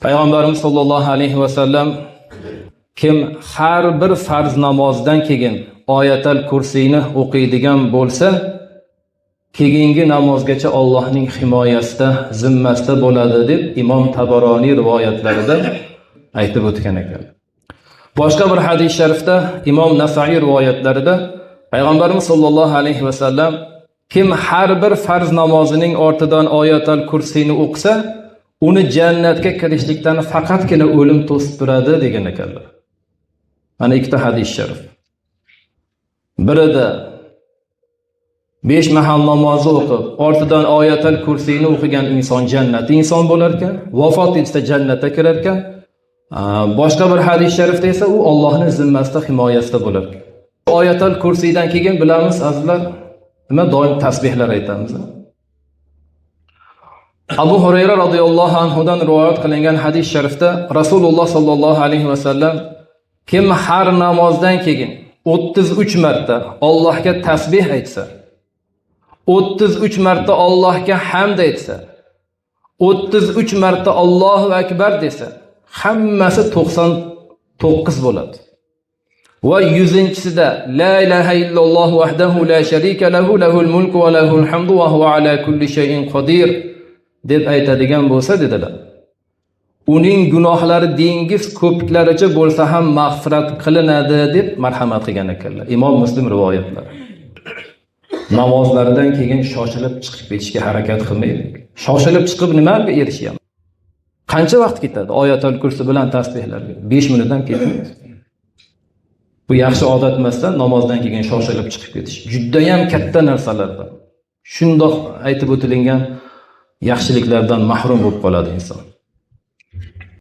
Payg'ambarimiz sollallohu alayhi va sallam kim har bir farz namozdan keyin oyatal kursiyni o'qiydigan bo'lsa, keyingi namozgacha Allohning himoyasida, zimmasida bo'ladi deb Imom Tabaroniy rivoyatlarida aytib o'tgan ekan. Boshqa bir hadis sharifda Imom Nasa'iy rivoyatlarida Payg'ambarimiz sollallohu alayhi va sallam kim har bir farz namozining ortidan oyatal kursiyni o'qisa, uni jannatga kirishlikdan faqatgina o'lim to'sib turadi degan ekanlar. Mana ikkita hadis sharif. Birida 5 mahal namozni o'qib, ortidan oyatal kursiyni o'qigan inson jannatli inson bo'lar ekan, vafot etsa jannatga kirar ekan. Boshqa bir hadis sharifda esa u Allohning zimmasida, himoyasida bo'lar ekan. Oyatal kursiydan keyin bilamiz azizlar, nima doim tasbihlar aytamiz. Abu Hurayra radhiyallohu anhudan rivoyat qilingan hadis sharifda Rasululloh sallallohu alayhi va sallam kim har namozdan keyin 33 marta Allohga tasbih aytsa, 33 marta Allohga hamd aytsa, 33 marta Allohu akbar desa, hammasi 99 bo'ladi. Va 100-chisida la ilaha illalloh vahdahu la sharika lahu lahul mulku va lahul hamdu va huva ala kulli shay'in qodir deb aytadigan bo'lsa dedilar, uning gunohlari dengiz ko'piklaricha bo'lsa ham mag'firat qilinadi deb marhamat qilgan ekanlar. Imom Muslim rivoyatlari. Namozlardan keyin shoshilib chiqib ketishga harakat qilmaylik. Shoshilib chiqib nimaga erishamiz? Qancha vaqt ketadi oyatul kursi bilan tasbihlarga? 5 minutdan ketmaydi. Bu yaxshi odat emasdan namozdan keyin shoshilib chiqib ketish juda ham katta narsalardan. Shundoq aytib o'tilgan yaxshiliklardan mahrum bo'lib qoladi inson.